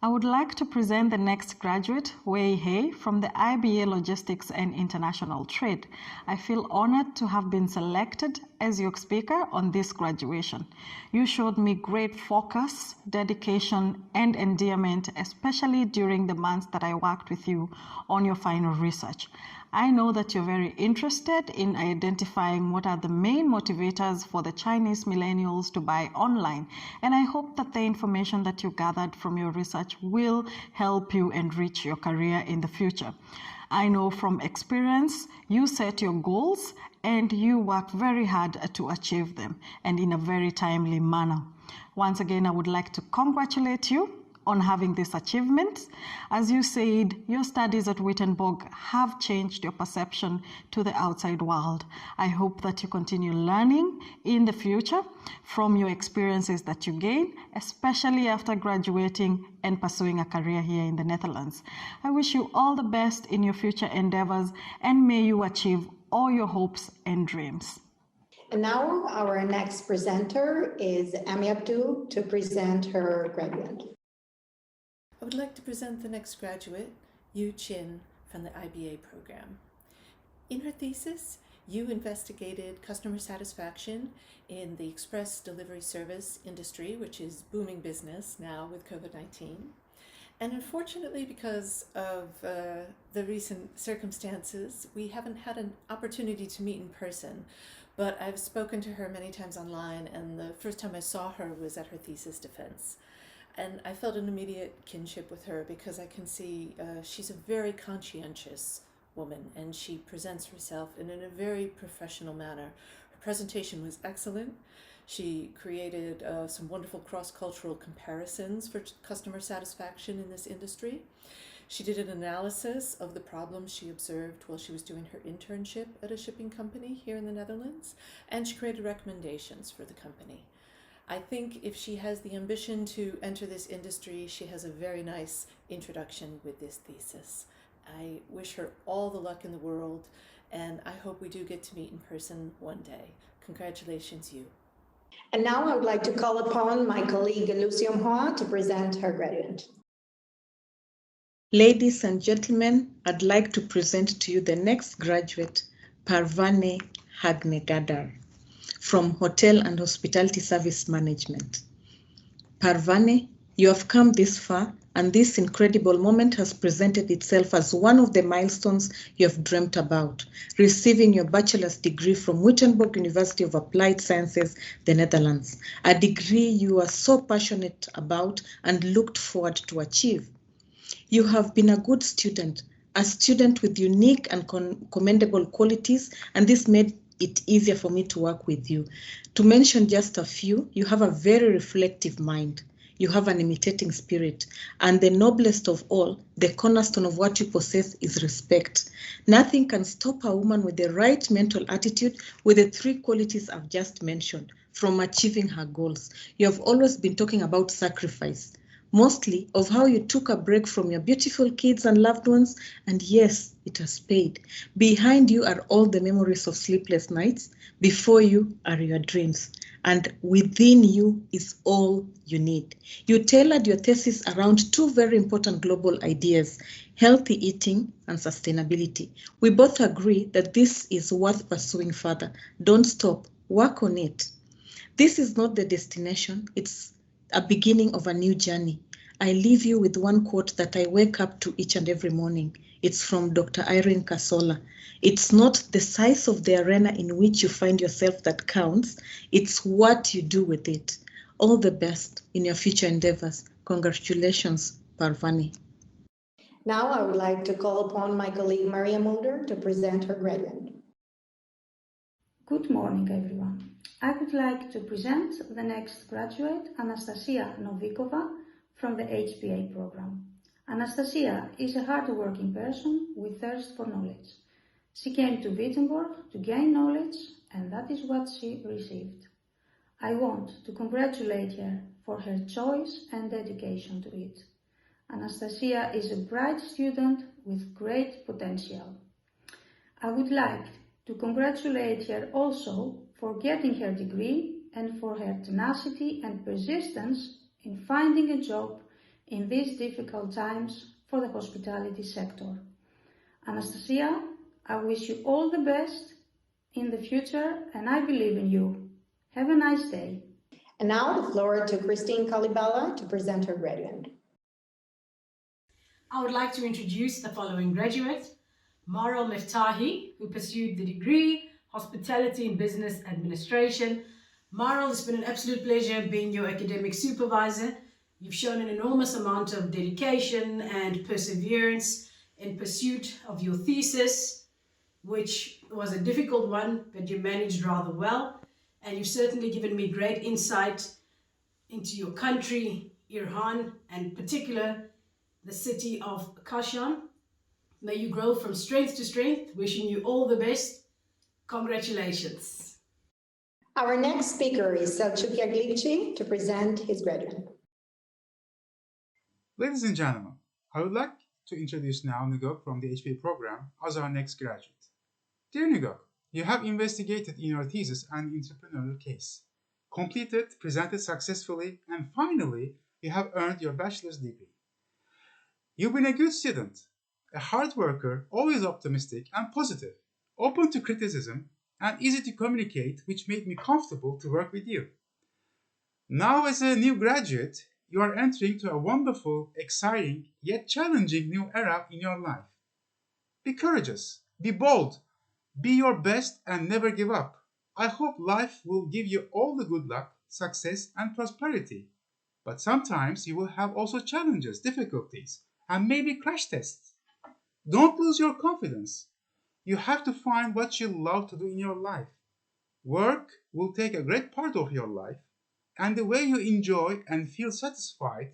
Speaker 13: I would like to present the next graduate, Wei He, from the IBA Logistics and International Trade. I feel honored to have been selected as your speaker on this graduation. You showed me great focus, dedication, and endearment, especially during the months that I worked with you on your final research. I know that you're very interested in identifying what are the main motivators for the Chinese millennials to buy online, and I hope that the information that you gathered from your research will help you enrich your career in the future. I know from experience you set your goals and you work very hard to achieve them, and in a very timely manner. Once again, I would like to congratulate you on having this achievement. As you said, your studies at Wittenborg have changed your perception to the outside world. I hope that you continue learning in the future from your experiences that you gain, especially after graduating and pursuing a career here in the Netherlands. I wish you all the best in your future endeavors, and may you achieve all your hopes and dreams.
Speaker 1: And now our next presenter is Ami Abdul to present her graduate.
Speaker 14: I would like to present the next graduate, Yu Chin, from the IBA program. In her thesis, Yu investigated customer satisfaction in the express delivery service industry, which is booming business now with COVID-19. And unfortunately, because of the recent circumstances, we haven't had an opportunity to meet in person. But I've spoken to her many times online, and the first time I saw her was at her thesis defense. And I felt an immediate kinship with her because I can see she's a very conscientious woman, and she presents herself in a very professional manner. Her presentation was excellent. She created some wonderful cross-cultural comparisons for customer satisfaction in this industry. She did an analysis of the problems she observed while she was doing her internship at a shipping company here in the Netherlands, and she created recommendations for the company. I think if she has the ambition to enter this industry, she has a very nice introduction with this thesis. I wish her all the luck in the world, and I hope we do get to meet in person one day. Congratulations, Yu.
Speaker 1: And now I would like to call upon my colleague Lucy Mhoa to present her graduate.
Speaker 15: Ladies and gentlemen, I'd like to present to you the next graduate, Parvane Hagnegadar, from Hotel and Hospitality Service Management. Parvane, you have come this far, and this incredible moment has presented itself as one of the milestones you have dreamt about, receiving your bachelor's degree from Wittenborg University of Applied Sciences, the Netherlands, a degree you are so passionate about and looked forward to achieve. You have been a good student, a student with unique and commendable qualities, and this made it easier for me to work with you. To mention just a few, you have a very reflective mind. You have an imitating spirit, and the noblest of all, the cornerstone of what you possess is respect. Nothing can stop a woman with the right mental attitude with the three qualities I've just mentioned from achieving her goals. You have always been talking about sacrifice, mostly of how you took a break from your beautiful kids and loved ones, and yes, it has paid. Behind you are all the memories of sleepless nights. Before you are your dreams. and within you is all you need. You tailored your thesis around two very important global ideas, healthy eating and sustainability. We both agree that this is worth pursuing further. Don't stop, work on it. This is not the destination, it's a beginning of a new journey. I leave you with one quote that I wake up to each and every morning. It's from Dr. Irene Casola. It's not the size of the arena in which you find yourself that counts, it's what you do with it. All the best in your future endeavors. Congratulations, Parvani.
Speaker 1: Now I would like to call upon my colleague Maria Mulder to present her graduate.
Speaker 16: Good morning, everyone. I would like to present the next graduate, Anastasia Novikova, from the HBA program. Anastasia is a hard-working person with thirst for knowledge. She came to Wittenborg to gain knowledge, and that is what she received. I want to congratulate her for her choice and dedication to it. Anastasia is a bright student with great potential. I would like to congratulate her also for getting her degree and for her tenacity and persistence in finding a job in these difficult times for the hospitality sector. Anastasia, I wish you all the best in the future and I believe in you. Have a nice day.
Speaker 1: And now the floor to Christine Kalibala to present her graduate.
Speaker 17: I would like to introduce the following graduate, Marel Meftahi, who pursued the degree, Hospitality and Business Administration. Marel, it's been an absolute pleasure being your academic supervisor. You've shown an enormous amount of dedication and perseverance in pursuit of your thesis, which was a difficult one, but you managed rather well. And you've certainly given me great insight into your country, Iran, and in particular, the city of Kashan. May you grow from strength to strength. Wishing you all the best. Congratulations.
Speaker 1: Our next speaker is Selçuk Yaglici to present his graduate.
Speaker 18: Ladies and gentlemen, I would like to introduce now Nugok from the HBA program as our next graduate. Dear Nugok, you have investigated in your thesis an entrepreneurial case, completed, presented successfully, and finally, you have earned your bachelor's degree. You've been a good student, a hard worker, always optimistic and positive, open to criticism, and easy to communicate, which made me comfortable to work with you. Now, as a new graduate, you are entering to a wonderful, exciting, yet challenging new era in your life. Be courageous, be bold, be your best, and never give up. I hope life will give you all the good luck, success, and prosperity. But sometimes you will have also challenges, difficulties, and maybe crash tests. Don't lose your confidence. You have to find what you love to do in your life. Work will take a great part of your life, and the way you enjoy and feel satisfied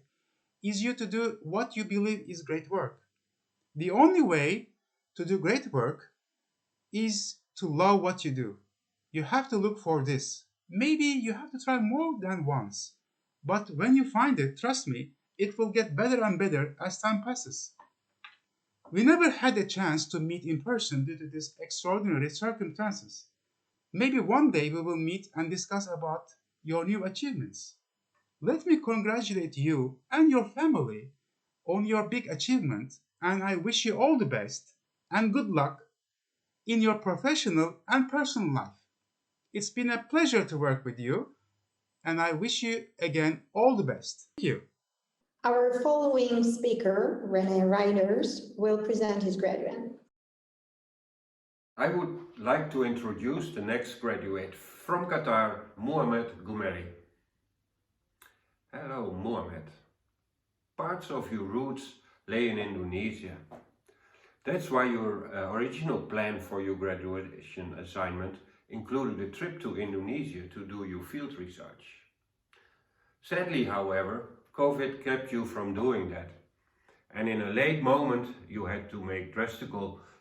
Speaker 18: is you to do what you believe is great work. The only way to do great work is to love what you do. You have to look for this. Maybe you have to try more than once, but when you find it, trust me, it will get better and better as time passes. We never had a chance to meet in person due to these extraordinary circumstances. Maybe one day we will meet and discuss about your new achievements. Let me congratulate you and your family on your big achievement, and I wish you all the best and good luck in your professional and personal life. It's been a pleasure to work with you, and I wish you again all the best. Thank you.
Speaker 1: Our following speaker, René Reinders, will present his graduate.
Speaker 19: I would like to introduce the next graduate from Qatar, Mohamed Goumeri. Hello, Mohamed. Parts of your roots lay in Indonesia. That's why your original plan for your graduation assignment included a trip to Indonesia to do your field research. Sadly, however, COVID kept you from doing that, and in a late moment you had to make drastic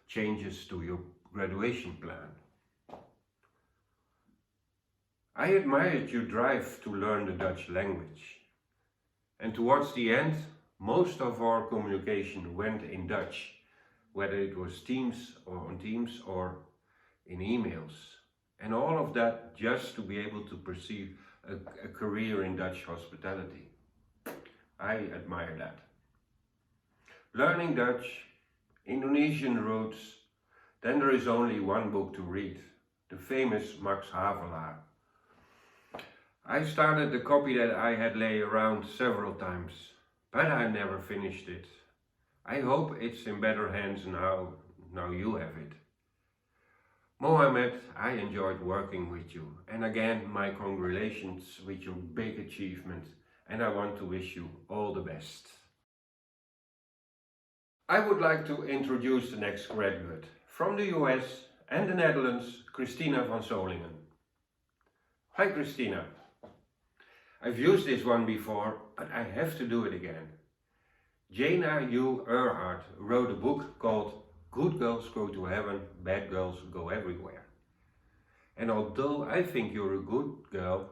Speaker 19: changes to your graduation plan. I admired your drive to learn the Dutch language, and towards the end most of our communication went in Dutch, whether it was on Teams or in emails. And all of that just to be able to pursue a career in Dutch hospitality. I admire that. Learning Dutch, Indonesian roots, then there is only one book to read, the famous Max Havelaar. I started the copy that I had lay around several times, but I never finished it. I hope it's in better hands now you have it. Mohammed, I enjoyed working with you, and again my congratulations with your big achievement, and I want to wish you all the best. I would like to introduce the next graduate from the US and the Netherlands, Christina van Solingen. Hi Christina. I've used this one before, but I have to do it again. Jana U. Earhart wrote a book called Good Girls Go to Heaven, Bad Girls Go Everywhere. And although I think you're a good girl,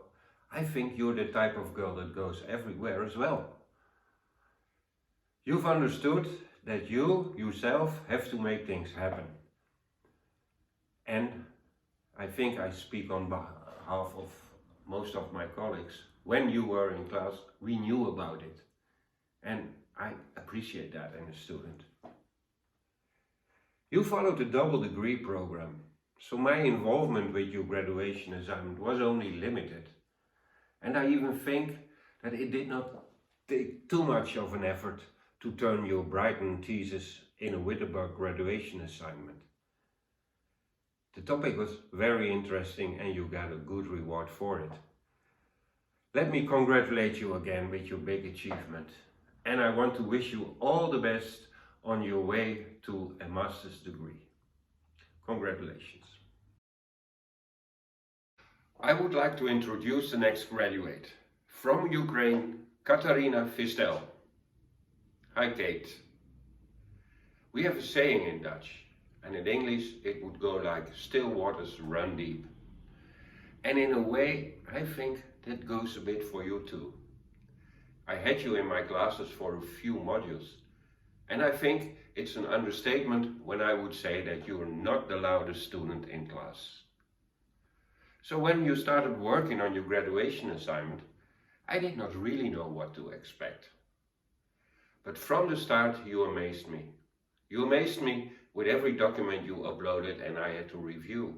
Speaker 19: I think you're the type of girl that goes everywhere as well. You've understood that you yourself have to make things happen. And I think I speak on behalf of most of my colleagues. When you were in class, we knew about it. And I appreciate that in a student. You followed the double degree program, so my involvement with your graduation assignment was only limited. And I even think that it did not take too much of an effort to turn your Brighton thesis in a Wittenborg graduation assignment. The topic was very interesting and you got a good reward for it. Let me congratulate you again with your big achievement, and I want to wish you all the best on your way to a master's degree. Congratulations. I would like to introduce the next graduate. From Ukraine, Katarina Vistel. Hi Kate. We have a saying in Dutch, and in English it would go like still waters run deep. And in a way, I think that goes a bit for you too. I had you in my classes for a few modules, and I think it's an understatement when I would say that you are not the loudest student in class. So when you started working on your graduation assignment, I did not really know what to expect. But from the start, you amazed me. You amazed me with every document you uploaded and I had to review.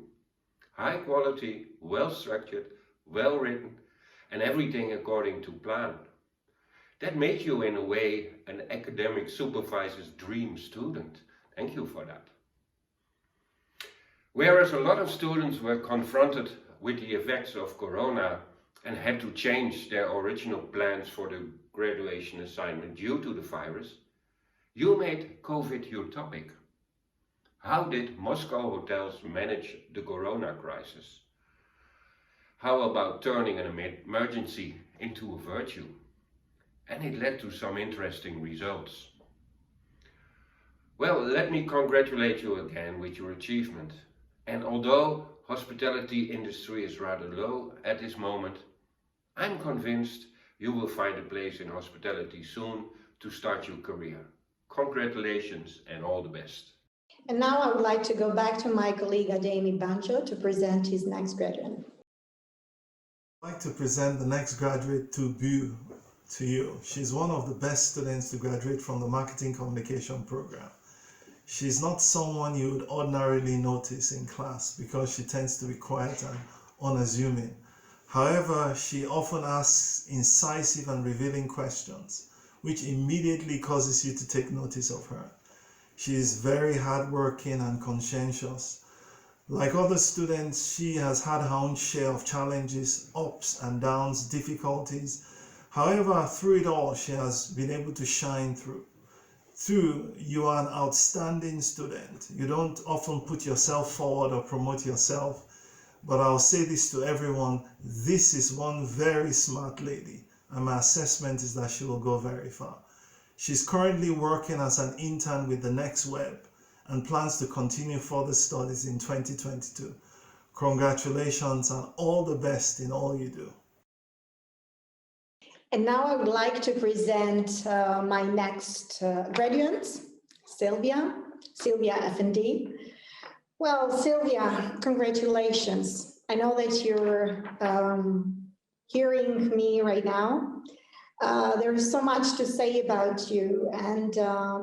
Speaker 19: High quality, well structured, well written, and everything according to plan. That made you in a way an academic supervisor's dream student. Thank you for that. Whereas a lot of students were confronted with the effects of Corona and had to change their original plans for the graduation assignment due to the virus, you made COVID your topic. How did Moscow hotels manage the Corona crisis? How about turning an emergency into a virtue? And it led to some interesting results. Well, let me congratulate you again with your achievement. And although hospitality industry is rather low at this moment, I'm convinced you will find a place in hospitality soon to start your career. Congratulations and all the best.
Speaker 1: And now I would like to go back to my colleague Ademi Banjo to present his next graduate.
Speaker 5: I'd like to present the next graduate to Bu to you. She's one of the best students to graduate from the Marketing Communication program. She's not someone you would ordinarily notice in class because she tends to be quiet and unassuming. However, she often asks incisive and revealing questions, which immediately causes you to take notice of her. She is very hardworking and conscientious. Like other students, she has had her own share of challenges, ups and downs, difficulties. However, through it all, she has been able to shine through. You are an outstanding student. You don't often put yourself forward or promote yourself, but I'll say this to everyone, this is one very smart lady, and my assessment is that she will go very far. She's currently working as an intern with the Next Web and plans to continue further studies in 2022. Congratulations and all the best in all you do.
Speaker 1: And now I would like to present my next graduates, Sylvia F&D. Well, Sylvia, congratulations. I know that you're hearing me right now. There's so much to say about you, and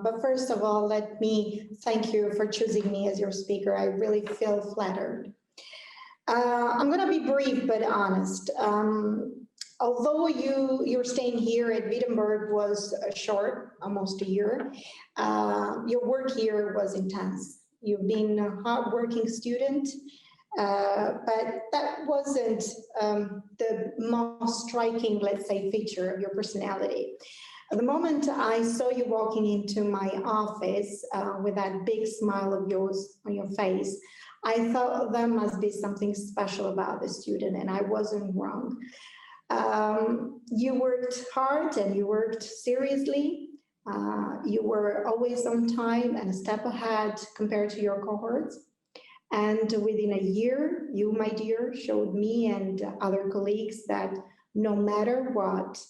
Speaker 1: but first of all, let me thank you for choosing me as your speaker. I really feel flattered. I'm going to be brief but honest. Although you're staying here at Wittenberg was short, almost a year, your work here was intense. You've been a hard-working student, but that wasn't the most striking, let's say, feature of your personality. The moment I saw you walking into my office with that big smile of yours on your face, I thought there must be something special about the student, and I wasn't wrong. You worked hard and you worked seriously. You were always on time and a step ahead compared to your cohorts. And within a year, you, my dear, showed me and other colleagues that no matter what,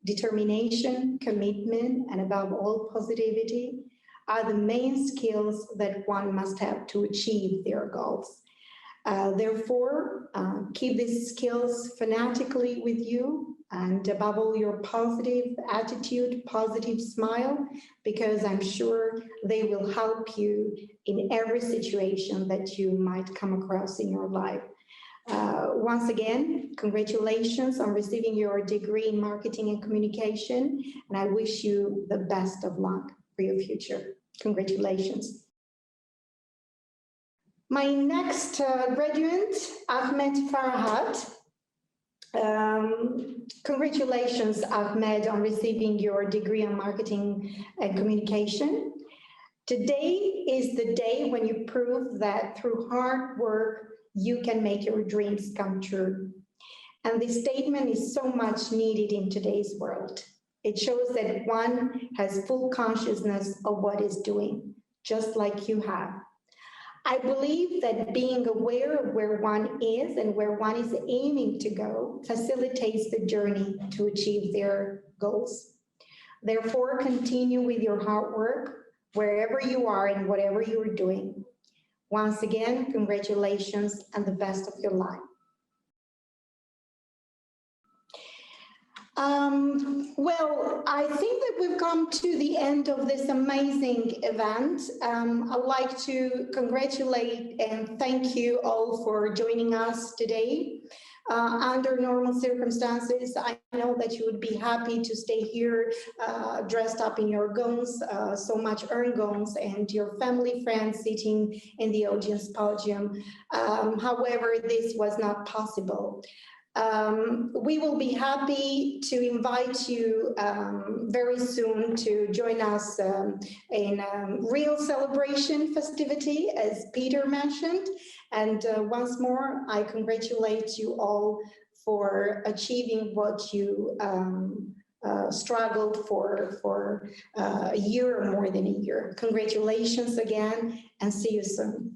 Speaker 1: determination, commitment, and above all, positivity are the main skills that one must have to achieve their goals. Therefore, keep these skills fanatically with you, and above all, your positive attitude, positive smile, because I'm sure they will help you in every situation that you might come across in your life. Once again, congratulations on receiving your degree in marketing and communication, and I wish you the best of luck for your future. Congratulations. My next graduate, Ahmed Farhat. Congratulations, Ahmed, on receiving your degree in marketing and communication. Today is the day when you prove that through hard work, you can make your dreams come true. And this statement is so much needed in today's world. It shows that one has full consciousness of what is doing, just like you have. I believe that being aware of where one is and where one is aiming to go facilitates the journey to achieve their goals. Therefore, continue with your hard work wherever you are and whatever you are doing. Once again, congratulations and the best of your life. Well, I think that we've come to the end of this amazing event. I'd like to congratulate and thank you all for joining us today. Under normal circumstances, I know that you would be happy to stay here dressed up in your gowns, so much earned gowns, and your family friends sitting in the audience podium. However, this was not possible. We will be happy to invite you very soon to join us in a real celebration festivity, as Peter mentioned. And once more, I congratulate you all for achieving what you struggled for a year or more than a year. Congratulations again, and see you soon.